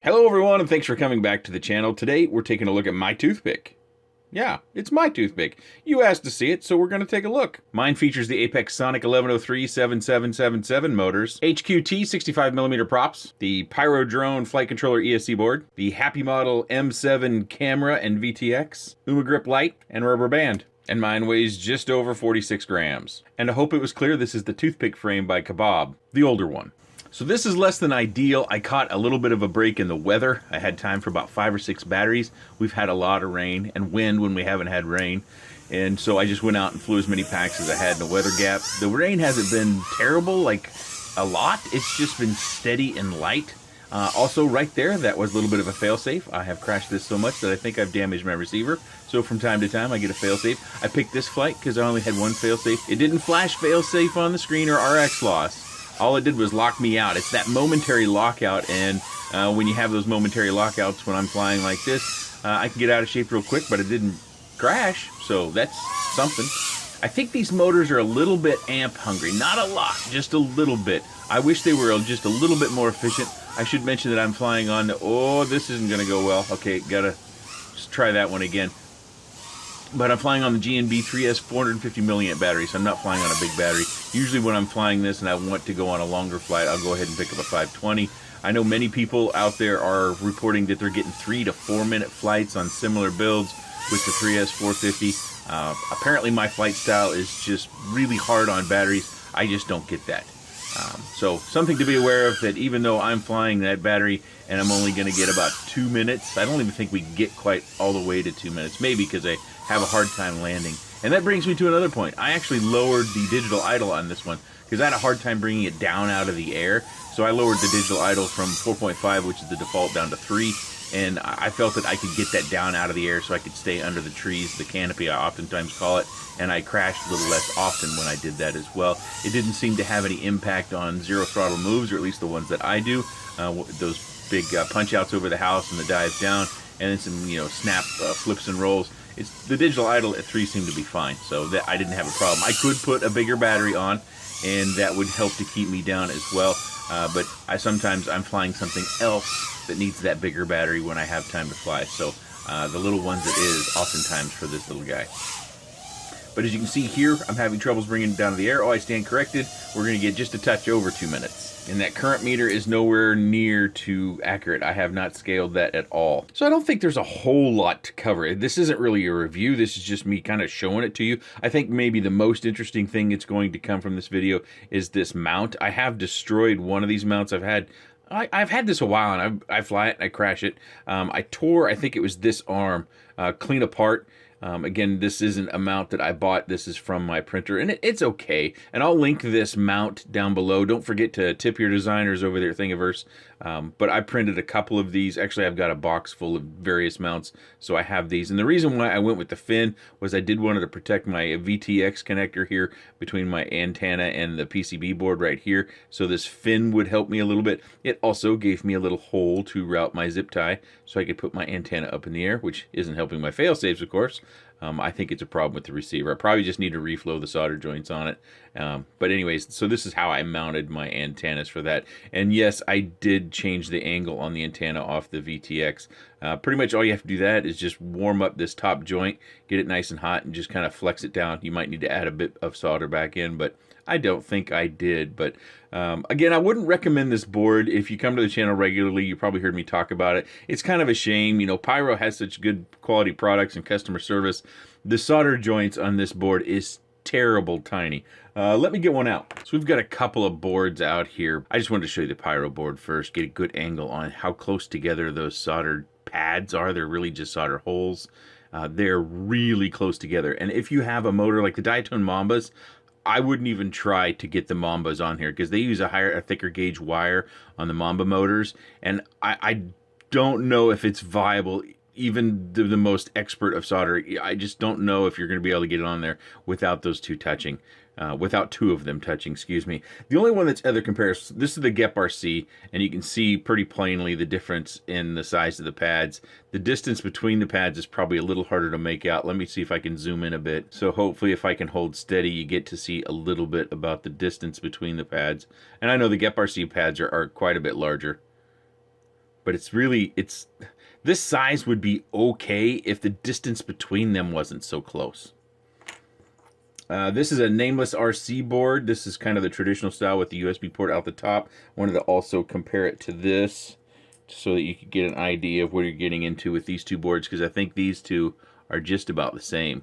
Hello everyone, and thanks for coming back to the channel. Today we're taking a look at my toothpick. Yeah, it's my toothpick. You asked to see it, so we're going to take a look. Mine features the Apex Sonic 1103 7777 motors, HQT 65mm props, the Pyro Drone Flight Controller ESC board, the Happy Model M7 camera and VTX, Grip light, and rubber band. And mine weighs just over 46 grams. And I hope it was clear, this is the toothpick frame by Kebab, the older one. So this is less than ideal. I caught a little bit of a break in the weather. I had time for about 5 or 6 batteries. We've had a lot of rain and wind when we haven't had rain. And so I just went out and flew as many packs as I had in the weather gap. The rain hasn't been terrible, like a lot. It's just been steady and light. Also right there, that was a little bit of a failsafe. I have crashed this so much that I think I've damaged my receiver. So from time to time I get a failsafe. I picked this flight because I only had one failsafe. It didn't flash failsafe on the screen or RX loss. All it did was lock me out. It's that momentary lockout, and when you have those momentary lockouts when I'm flying like this, I can get out of shape real quick, but it didn't crash, so that's something. I think these motors are a little bit amp hungry. Not a lot, just a little bit. I wish they were just a little bit more efficient. I should mention that I'm flying on the, oh, this isn't gonna go well. Okay, gotta just try that one again. But I'm flying on the GNB 3S 450 milliamp battery, so I'm not flying on a big battery. Usually when I'm flying this and I want to go on a longer flight, I'll go ahead and pick up a 520. I know many people out there are reporting that they're getting 3 to 4 minute flights on similar builds with the 3S 450. Apparently my flight style is just really hard on batteries. I just don't get that. So something to be aware of, that even though I'm flying that battery and I'm only going to get about 2 minutes, I don't even think we get quite all the way to 2 minutes, maybe because I have a hard time landing. And that brings me to another point. I actually lowered the digital idle on this one because I had a hard time bringing it down out of the air. So I lowered the digital idle from 4.5, which is the default, down to 3. And I felt that I could get that down out of the air so I could stay under the trees, the canopy I oftentimes call it, and I crashed a little less often when I did that as well. It didn't seem to have any impact on zero throttle moves, or at least the ones that I do. Those big punch outs over the house and the dives down, and then some, snap flips and rolls. It's the digital idle at 3 seemed to be fine, so that I didn't have a problem. I could put a bigger battery on, and that would help to keep me down as well. But sometimes I'm flying something else that needs that bigger battery when I have time to fly. So the little ones it is oftentimes for this little guy. But as you can see here, I'm having troubles bringing it down to the air. Oh, I stand corrected. We're going to get just a touch over 2 minutes. And that current meter is nowhere near too accurate. I have not scaled that at all. So I don't think there's a whole lot to cover. This isn't really a review. This is just me kind of showing it to you. I think maybe the most interesting thing that's going to come from this video is this mount. I have destroyed one of these mounts. I've had this a while, and I fly it and I crash it. I tore, I think it was this arm, clean apart. Again, this isn't a mount that I bought. This is from my printer, and it's okay. And I'll link this mount down below. Don't forget to tip your designers over there at Thingiverse. But I printed a couple of these. Actually, I've got a box full of various mounts, so I have these. And the reason why I went with the fin was I did want to protect my VTX connector here between my antenna and the PCB board right here. So this fin would help me a little bit. It also gave me a little hole to route my zip tie so I could put my antenna up in the air, which isn't helping my fail safes, of course. I think it's a problem with the receiver. I probably just need to reflow the solder joints on it. But anyways, so this is how I mounted my antennas for that. And yes, I did change the angle on the antenna off the VTX. Pretty much all you have to do that is just warm up this top joint, get it nice and hot, and just kind of flex it down. You might need to add a bit of solder back in, but I don't think I did. But again, I wouldn't recommend this board. If you come to the channel regularly, you probably heard me talk about it. It's kind of a shame. Pyro has such good quality products and customer service. The solder joints on this board is terrible tiny. Let me get one out. So we've got a couple of boards out here. I just wanted to show you the Pyro board first, get a good angle on how close together those soldered pads are. They're really just solder holes. They're really close together. And if you have a motor like the Diatone Mambas, I wouldn't even try to get the Mambas on here because they use a thicker gauge wire on the Mamba motors, and I don't know if it's viable. Even the most expert of solder, I just don't know if you're going to be able to get it on there without those two touching. Without two of them touching, excuse me. The only one that's other comparison, this is the GNB, and you can see pretty plainly the difference in the size of the pads. The distance between the pads is probably a little harder to make out. Let me see if I can zoom in a bit. So hopefully if I can hold steady, you get to see a little bit about the distance between the pads. And I know the GNB pads are quite a bit larger. but it's really, this size would be okay if the distance between them wasn't so close. This is a Nameless RC board. This is kind of the traditional style with the USB port out the top. Wanted to also compare it to this so that you could get an idea of what you're getting into with these two boards, because I think these two are just about the same.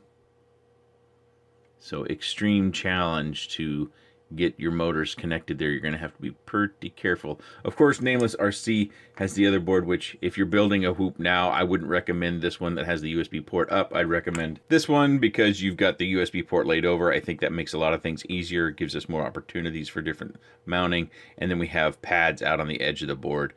So extreme challenge to get your motors connected there. You're going to have to be pretty careful. Of course, Nameless RC has the other board, which if you're building a hoop now, I wouldn't recommend this one that has the USB port up. I'd recommend this one because you've got the USB port laid over. I think that makes a lot of things easier, gives us more opportunities for different mounting, and then we have pads out on the edge of the board,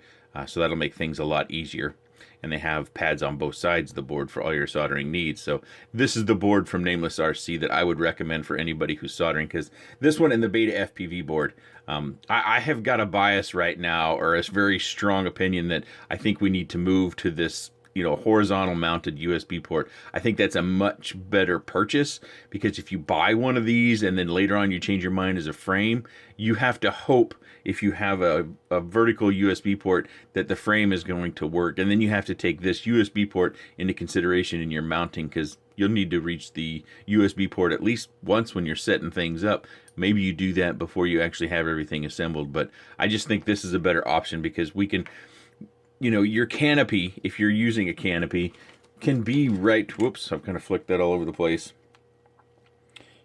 so that'll make things a lot easier. And they have pads on both sides of the board for all your soldering needs. So this is the board from Nameless RC that I would recommend for anybody who's soldering, because this one and the Beta FPV board, I have got a bias right now, or a very strong opinion, that I think we need to move to this, you know, horizontal mounted USB port. I think that's a much better purchase, because if you buy one of these and then later on you change your mind as a frame, you have to hope, if you have a vertical USB port, that the frame is going to work. And then you have to take this USB port into consideration in your mounting, because you'll need to reach the USB port at least once when you're setting things up. Maybe you do that before you actually have everything assembled. But I just think this is a better option, because we can, you know, your canopy, if you're using a canopy, can be right, whoops, I've kind of flicked that all over the place,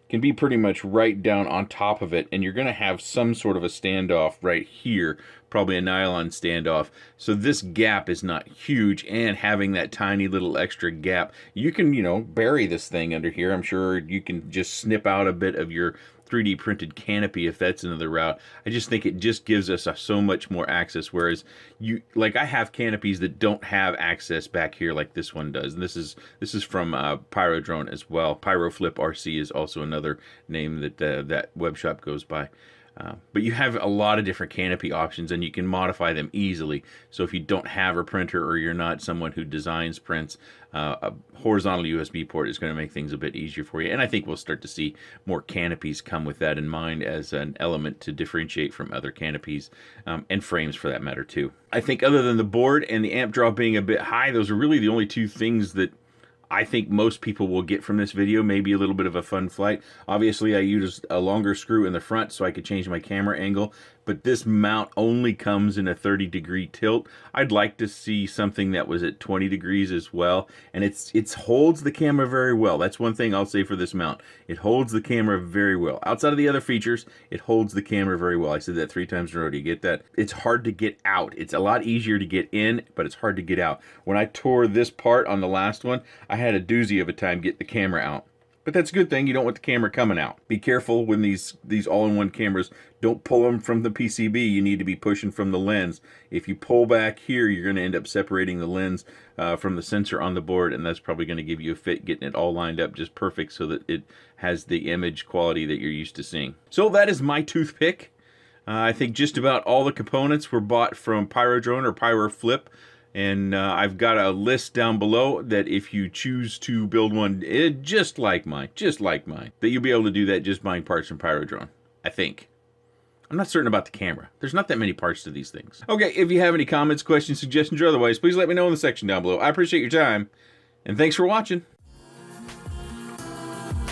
can be pretty much right down on top of it, and you're going to have some sort of a standoff right here, probably a nylon standoff. So this gap is not huge, and having that tiny little extra gap, you can, you know, bury this thing under here. I'm sure you can just snip out a bit of your 3D printed canopy if that's another route. I just think it just gives us so much more access, whereas you, like, I have canopies that don't have access back here like this one does. And this is from Pyro Drone as well. Pyroflip RC is also another name that that web shop goes by. But you have a lot of different canopy options, and you can modify them easily. So if you don't have a printer, or you're not someone who designs prints, a horizontal USB port is going to make things a bit easier for you. And I think we'll start to see more canopies come with that in mind as an element to differentiate from other canopies, and frames for that matter too. I think other than the board and the amp draw being a bit high, those are really the only two things that I think most people will get from this video. Maybe a little bit of a fun flight. Obviously, I used a longer screw in the front so I could change my camera angle, but this mount only comes in a 30-degree tilt. I'd like to see something that was at 20 degrees as well, and it holds the camera very well. That's one thing I'll say for this mount. It holds the camera very well. Outside of the other features, it holds the camera very well. I said that 3 times in a row. Do you get that? It's hard to get out. It's a lot easier to get in, but it's hard to get out. When I tore this part on the last one, I had a doozy of a time getting the camera out. But that's a good thing. You don't want the camera coming out. Be careful when these all-in-one cameras. Don't pull them from the PCB. You need to be pushing from the lens. If you pull back here, you're going to end up separating the lens from the sensor on the board, and that's probably going to give you a fit, getting it all lined up just perfect so that it has the image quality that you're used to seeing. So that is my ToothPick. I think just about all the components were bought from Pyro Drone or Pyroflip. And I've got a list down below that if you choose to build one just like mine, that you'll be able to do that just buying parts from Pyro Drone, I think. I'm not certain about the camera. There's not that many parts to these things. Okay, if you have any comments, questions, suggestions, or otherwise, please let me know in the section down below. I appreciate your time, and thanks for watching.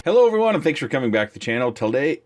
Hello, everyone, and thanks for coming back to the channel. Today...